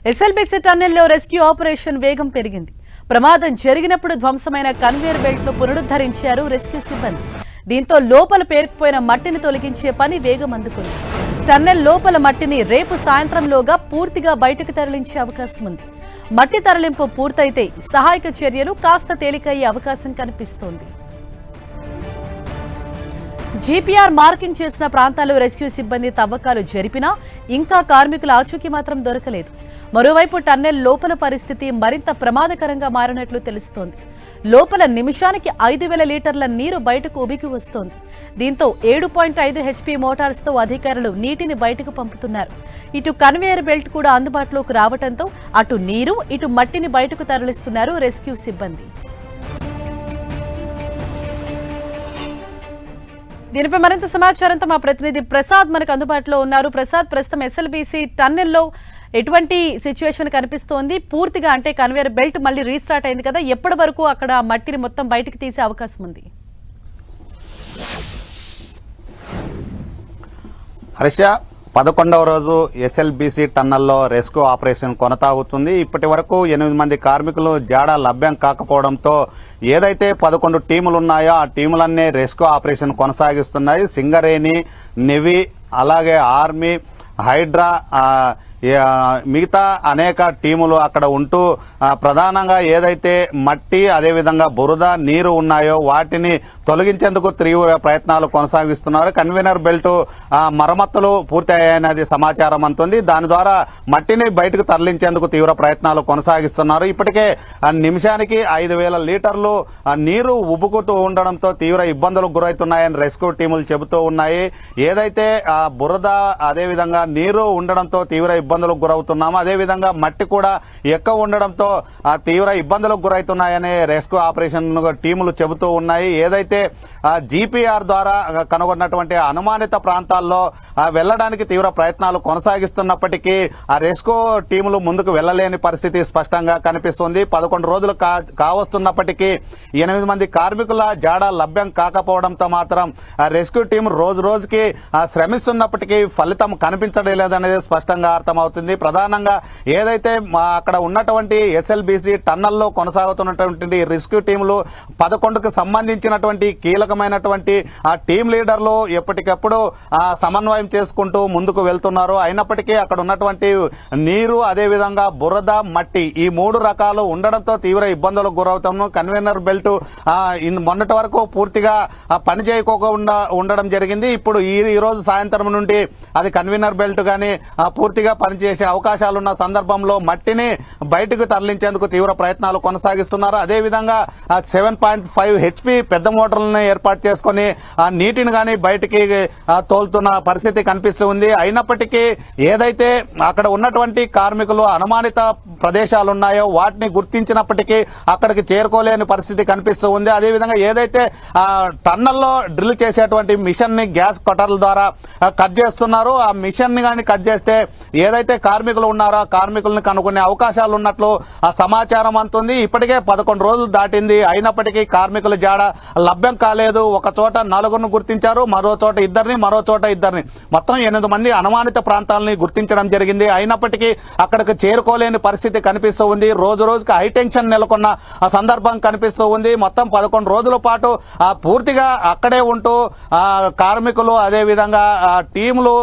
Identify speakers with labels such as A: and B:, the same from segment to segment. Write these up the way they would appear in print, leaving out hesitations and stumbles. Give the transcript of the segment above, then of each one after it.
A: SLBC టన్నెల్లో rescue operation వేగం పెరిగింది. ప్రమాదం జరిగినప్పుడు ధ్వంసమైన కన్వేయర్ బెల్ట్ ను పునరుద్ధరించారు రెస్క్యూ సిబ్బంది. దీంతో లోపల పేరుకుపోయిన మట్టిని తొలగించే పని వేగం అందుకుంది. టన్నెల్ లోపల మట్టిని రేపు సాయంత్రంలోగా పూర్తిగా బయటకు తరలించే అవకాశం ఉంది. మట్టి తరలింపు పూర్తయితే సహాయక చర్యలు కాస్త తేలికయ్యే అవకాశం కనిపిస్తోంది. జీపీఆర్ మార్కింగ్ చేసిన ప్రాంతాల్లో రెస్క్యూ సిబ్బంది తవ్వకాలు జరిపినా ఇంకా కార్మికుల ఆచూకీ మాత్రం దొరకలేదు. మరోవైపు టన్నెల్ లోపల పరిస్థితి మరింత ప్రమాదకరంగా మారినట్లు తెలుస్తోంది. లోపల నిమిషానికి 5,000 లీటర్ల నీరు బయటకు ఉబికి వస్తోంది. దీంతో 7.5 HP మోటార్స్తో అధికారులు నీటిని బయటకు పంపుతున్నారు. ఇటు కన్వేయర్ బెల్ట్ కూడా అందుబాటులోకి రావడంతో అటు నీరు ఇటు మట్టిని బయటకు తరలిస్తున్నారు రెస్క్యూ సిబ్బంది. దీనిపై మరింత సమాచారంతో మా ప్రతినిధి ప్రసాద్ మనకు అందుబాటులో ఉన్నారు. ప్రసాద్, ప్రస్తుతం ఎస్ఎల్బీసీ టన్నెల్లో ఎటువంటి సిచ్యువేషన్ కనిపిస్తోంది? పూర్తిగా అంటే కన్వేయర్ బెల్ట్ మళ్ళీ రీస్టార్ట్ అయింది కదా, ఎప్పటి వరకు అక్కడ మట్టిని మొత్తం బయటకు తీసే అవకాశం ఉంది?
B: హర్ష, 11వ రోజు ఎస్ఎల్బీసీ టన్నెల్లో రెస్క్యూ ఆపరేషన్ కొనసాగుతుంది. ఇప్పటి వరకు 8 మంది కార్మికులు జాడ లభ్యం కాకపోవడంతో ఏదైతే 11 టీములు ఉన్నాయో ఆ టీములన్నీ రెస్క్యూ ఆపరేషన్ కొనసాగిస్తున్నాయి. సింగరేణి, నెవీ, అలాగే ఆర్మీ, హైడ్రా, మిగతా అనేక టీములు అక్కడ ఉంటూ ప్రధానంగా ఏదైతే మట్టి అదేవిధంగా బురద నీరు ఉన్నాయో వాటిని తొలగించేందుకు తీవ్ర ప్రయత్నాలు కొనసాగిస్తున్నారు. కన్వేయర్ బెల్ట్ మరమ్మతులు పూర్తయ్యాయనేది సమాచారం అందుతుంది. దాని ద్వారా మట్టిని బయటకు తరలించేందుకు తీవ్ర ప్రయత్నాలు కొనసాగిస్తున్నారు. ఇప్పటికే నిమిషానికి 5,000 లీటర్లు నీరు ఉబుకుతూ ఉండడంతో తీవ్ర ఇబ్బందులకు గురవుతున్నాయని రెస్క్యూ టీములు చెబుతూ ఉన్నాయి. ఏదైతే బురద అదేవిధంగా నీరు ఉండడంతో తీవ్ర ఇబ్బందులకు గురవుతున్నాము, అదేవిధంగా మట్టి కూడా ఎక్కువ ఉండడంతో తీవ్ర ఇబ్బందులకు గురవుతున్నాయని రెస్క్యూ ఆపరేషన్ టీములు చెబుతూ ఉన్నాయి. ఏదైతే జీపీఆర్ ద్వారా కనుగొన్నటువంటి అనుమానిత ప్రాంతాల్లో వెళ్లడానికి తీవ్ర ప్రయత్నాలు కొనసాగిస్తున్నప్పటికీ ఆ రెస్క్యూ టీములు ముందుకు వెళ్లలేని పరిస్థితి స్పష్టంగా కనిపిస్తుంది. 11 రోజులు కావస్తున్నప్పటికీ 8 మంది కార్మికుల జాడ లభ్యం కాకపోవడంతో మాత్రం రెస్క్యూ టీం రోజు రోజుకి శ్రమిస్తున్నప్పటికీ ఫలితం కనిపించడం లేదనేది స్పష్టంగా అర్థమవుతుంది. ప్రధానంగా ఏదైతే అక్కడ ఉన్నటువంటి ఎస్ఎల్బీసీ టన్నెల్లో కొనసాగుతున్నటువంటి రెస్క్యూ టీములు 11కు సంబంధించినటువంటి కీలకమైనటువంటి ఆ టీం లీడర్లు ఎప్పటికప్పుడు సమన్వయం చేసుకుంటూ ముందుకు వెళ్తున్నారు. అయినప్పటికీ అక్కడ ఉన్నటువంటి నీరు అదేవిధంగా బురద మట్టి ఈ 3 రకాలు ఉండడంతో తీవ్ర ఇబ్బందులకు గురవుతాము. కన్వేయర్ బెల్ట్ మొన్నటి వరకు పూర్తిగా పని చేయకోకుండా ఉండడం జరిగింది. ఇప్పుడు ఈ రోజు సాయంత్రం నుండి అది కన్వేయర్ బెల్ట్ గాని పూర్తిగా పనిచేసే అవకాశాలున్న సందర్భంలో మట్టిని బయటకు తరలించేందుకు తీవ్ర ప్రయత్నాలు కొనసాగిస్తున్నారు. అదేవిధంగా 7.5 HP పెద్ద మోటార్లను ఏర్పాటు చేసుకుని నీటిని గాని బయటికి తోలుతున్న పరిస్థితి కనిపిస్తుంది. అయినప్పటికీ ఏదైతే అక్కడ ఉన్నటువంటి కార్మికులు అనుమానిత ప్రదేశాలు ఉన్నాయో వాటిని గుర్తించినప్పటికీ అక్కడికి చేరుకోలేని పరిస్థితి కనిపిస్తూ ఉంది. అదేవిధంగా ఏదైతే టన్నెల్లో డ్రిల్ చేసేటువంటి మిషన్ ని గ్యాస్ కటర్ల ద్వారా కట్ చేస్తున్నారు, ఆ మిషన్ ని గాని కట్ చేస్తే ఏదైతే కార్మికులు ఉన్నారో ఆ కార్మికులను కనుగొనే అవకాశాలు ఉన్నట్లు ఆ సమాచారం అందుతుంది. ఇప్పటికే 11 రోజులు దాటింది, అయినప్పటికీ కార్మికుల జాడ లభ్యం కాలేదు. ఒక చోట 4 గుర్తించారు, మరో చోట 2, మరో చోట 2, మొత్తం 8 మంది అనుమానిత ప్రాంతాలని గుర్తించడం జరిగింది. అయినప్పటికీ అక్కడికి చేరుకోలేని పరిస్థితి కనిపిస్తూ ఉంది. రోజు రోజుకి హైటెన్షన్ నెలకొన్న ఆ సందర్భం కనిపిస్తూ ఉంది. మొత్తం 11 రోజుల పాటు పూర్తిగా అక్కడే ఉంటూ కార్మికులు అదేవిధంగా టీములు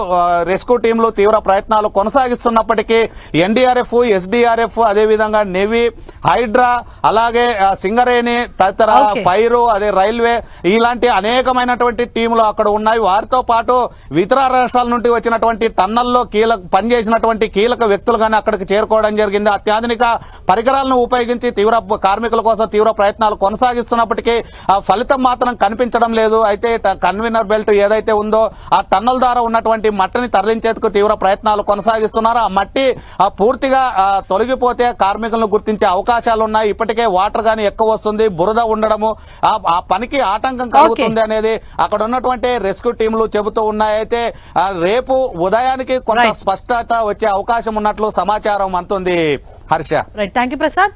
B: రెస్క్యూ టీములు తీవ్ర ప్రయత్నాలు కొనసాగిస్తున్నప్పటికీ ఎన్డీఆర్ఎఫ్, ఎస్డీఆర్ఎఫ్, అదేవిధంగా నెవీ, హైడ్రా, అలాగే సింగరేణి తదితర ఫైర్, అదే రైల్వే ఇలాంటి అనేకమైనటువంటి టీములు అక్కడ ఉన్నాయి. వారితో పాటు ఇతర రాష్ట్రాల నుండి వచ్చినటువంటి టన్నెల్లో పనిచేసినటువంటి కీలక వ్యక్తులు గానీ అక్కడికి చేరుకోవడం జరిగింది. అత్యాధునిక పరికరాలను ఉపయోగించి కార్మికుల కోసం తీవ్ర ప్రయత్నాలు కొనసాగిస్తున్నప్పటికీ ఆ ఫలితం మాత్రం కనిపించడం లేదు. అయితే కన్వేయర్ బెల్ట్ ఏదైతే ఉందో ఆ టన్నెల్ ద్వారా ఉన్నటువంటి మట్టిని తరలించేందుకు తీవ్ర ప్రయత్నాలు కొనసాగిస్తున్నారు. ఆ మట్టి పూర్తిగా తొలగిపోతే కార్మికులను గుర్తించే అవకాశాలు ఉన్నాయి. ఇప్పటికే వాటర్ గానీ ఎక్కువ వస్తుంది, బురద ఉండడము ఆ పనికి ఆటంకం కలుగుతుంది అనేది అక్కడ ఉన్నటువంటి రెస్క్యూ టీములు చెబుతూ ఉన్నాయి. అయితే రేపు ఉదయానికి కొంత స్పష్టత వచ్చే అవకాశం ఉన్నట్లు సమాచారం అందుతుంది. హర్ష,
A: థాంక్యూ ప్రసాద్.